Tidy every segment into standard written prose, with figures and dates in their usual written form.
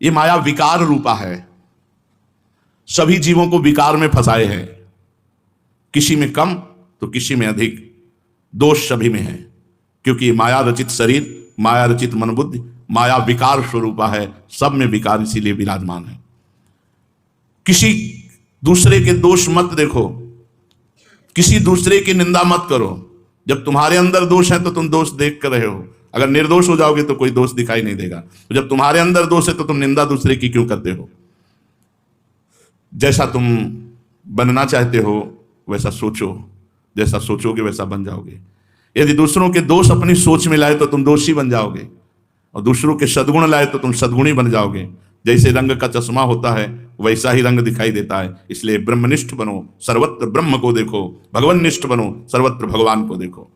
ये माया विकार रूपा है, सभी जीवों को विकार में फंसाए है, किसी में कम तो किसी में अधिक, दोष सभी में है, क्योंकि ये माया रचित शरीर, माया रचित मन बुद्धि, माया विकार स्वरूपा है, सब में विकार इसीलिए विराजमान है। किसी दूसरे के दोष मत देखो, किसी दूसरे की निंदा मत करो। जब तुम्हारे अंदर दोष है तो तुम दोष देख कर रहे हो, अगर निर्दोष हो जाओगे तो कोई दोष दिखाई नहीं देगा। तो जब तुम्हारे अंदर दोष है तो तुम निंदा दूसरे की क्यों करते हो? जैसा तुम बनना चाहते हो वैसा सोचो, जैसा सोचोगे वैसा बन जाओगे। यदि दूसरों के दोष अपनी सोच में लाए तो तुम दोषी बन जाओगे, और दूसरों के सद्गुण लाए तो तुम सद्गुणी बन जाओगे। जैसे रंग का चश्मा होता है वैसा ही रंग दिखाई देता है। इसलिए ब्रह्मनिष्ठ बनो, सर्वत्र ब्रह्म को देखो, भगवाननिष्ठ बनो, सर्वत्र भगवान को देखो।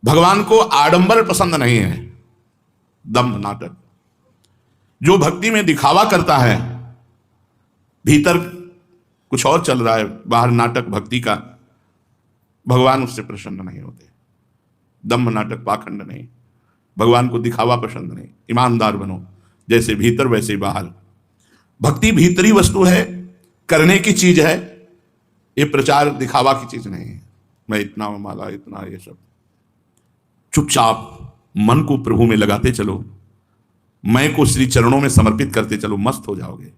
भगवान को आडंबर पसंद नहीं है, दम्भ नाटक। जो भक्ति में दिखावा करता है, भीतर कुछ और चल रहा है, बाहर नाटक भक्ति का, भगवान उससे प्रसन्न नहीं होते। दम्भ नाटक पाखंड नहीं, भगवान को दिखावा पसंद नहीं। ईमानदार बनो, जैसे भीतर वैसे ही बाहर। भक्ति भीतरी वस्तु है, करने की चीज है, ये प्रचार दिखावा की चीज नहीं है। मैं इतना माला, इतना ये सब। चुपचाप मन को प्रभु में लगाते चलो, मैं को श्री चरणों में समर्पित करते चलो, मस्त हो जाओगे।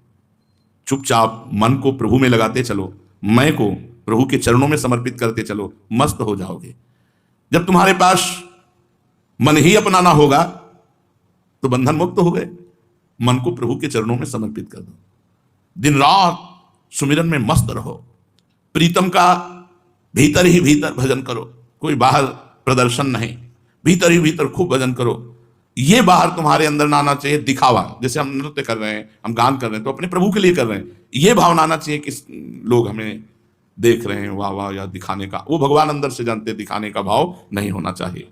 चुपचाप मन को प्रभु में लगाते चलो, मैं को प्रभु के चरणों में समर्पित करते चलो, मस्त हो जाओगे। जब तुम्हारे पास मन ही अपनाना होगा तो बंधन मुक्त हो गए। मन को प्रभु के चरणों में समर्पित कर दो, दिन रात सुमिरन में मस्त रहो। प्रीतम का भीतर ही भीतर भजन करो, कोई बाहर प्रदर्शन नहीं, भीतर ही भीतर खूब भजन करो। ये बाहर तुम्हारे अंदर ना आना चाहिए दिखावा। जैसे हम नृत्य कर रहे हैं, हम गान कर रहे हैं तो अपने प्रभु के लिए कर रहे हैं, ये भावना आना चाहिए कि लोग हमें देख रहे हैं, वाह वाह, या दिखाने का। वो भगवान अंदर से जानते, दिखाने का भाव नहीं होना चाहिए।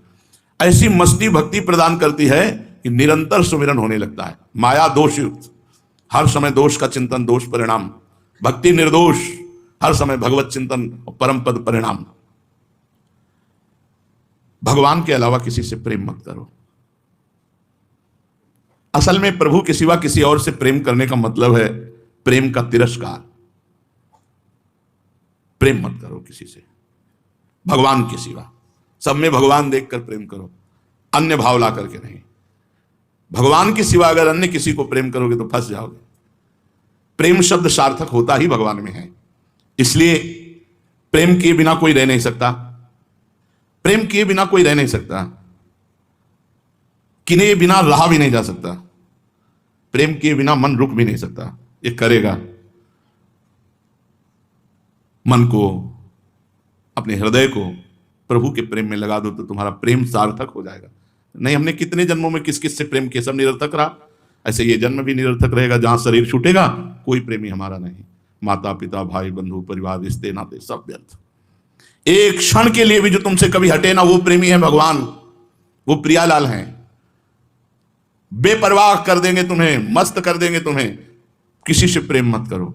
ऐसी मस्ती भक्ति प्रदान करती है कि निरंतर सुमिरन होने लगता है। माया दोष युक्त, हर समय दोष का चिंतन, दोष परिणाम। भक्ति निर्दोष, हर समय भगवत चिंतन और परम पद परिणाम। भगवान के अलावा किसी से प्रेम मत करो। असल में प्रभु के सिवा किसी और से प्रेम करने का मतलब है प्रेम का तिरस्कार। प्रेम मत करो किसी से, भगवान के सिवा। सब में भगवान देखकर प्रेम करो, अन्य भाव ला करके नहीं। भगवान के सिवा अगर अन्य किसी को प्रेम करोगे तो फंस जाओगे। प्रेम शब्द सार्थक होता ही भगवान में है, इसलिए प्रेम किए बिना कोई रह नहीं सकता। प्रेम किए बिना कोई रह नहीं सकता, किने बिना रहा भी नहीं जा सकता। प्रेम किए बिना मन रुक भी नहीं सकता, ये करेगा। मन को, अपने हृदय को प्रभु के प्रेम में लगा दो तो तुम्हारा प्रेम सार्थक हो जाएगा। नहीं, हमने कितने जन्मों में किस किस से प्रेम किया, सब निरर्थक रहा। ऐसे ये जन्म भी निरर्थक रहेगा। जहां शरीर छूटेगा कोई प्रेमी हमारा नहीं। माता पिता भाई बंधु परिवार रिश्ते नाते सब व्यर्थ। एक क्षण के लिए भी जो तुमसे कभी हटे ना, वो प्रेमी है भगवान, वो प्रियालाल हैं। बेपरवाह कर देंगे तुम्हें, मस्त कर देंगे तुम्हें। किसी से प्रेम मत करो,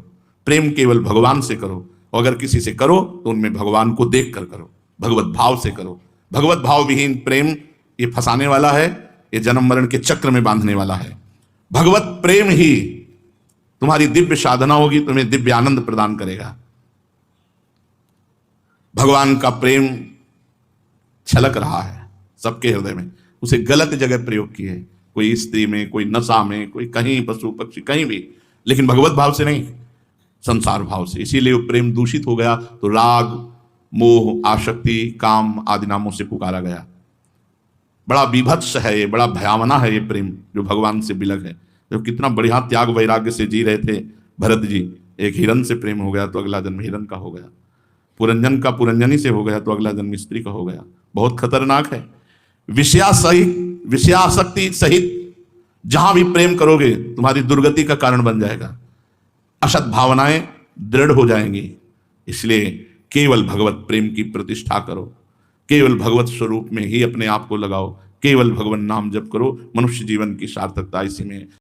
प्रेम केवल भगवान से करो। और अगर किसी से करो तो उनमें भगवान को देख कर करो, भगवत भाव से करो। भगवत भाव विहीन प्रेम ये फंसाने वाला है, ये जन्म मरण के चक्र में बांधने वाला है। भगवत प्रेम ही तुम्हारी दिव्य साधना होगी, तुम्हें दिव्य आनंद प्रदान करेगा। भगवान का प्रेम छलक रहा है सबके हृदय में, उसे गलत जगह प्रयोग किए, कोई स्त्री में, कोई नशा में, कोई कहीं पशु पक्षी कहीं भी, लेकिन भगवत भाव से नहीं, संसार भाव से। इसीलिए वो प्रेम दूषित हो गया तो राग मोह आसक्ति काम आदि नामों से पुकारा गया। बड़ा विभत्स है ये, बड़ा भयावना है ये प्रेम जो भगवान से बिलग है। जो कितना बढ़िया त्याग वैराग्य से जी रहे थे भरत जी, एक हिरन से प्रेम हो गया तो अगला जन्म हिरन का हो गया, पुरंजन का पुरंजनी से हो गया तो अगला जन्म स्त्री का हो गया। बहुत खतरनाक है। विषयासक्ति सहित जहां भी प्रेम करोगे तुम्हारी दुर्गति का कारण बन जाएगा, असत भावनाएं दृढ़ हो जाएंगी। इसलिए केवल भगवत प्रेम की प्रतिष्ठा करो, केवल भगवत स्वरूप में ही अपने आप को लगाओ, केवल भगवान नाम जप करो। मनुष्य जीवन की सार्थकता इसी में।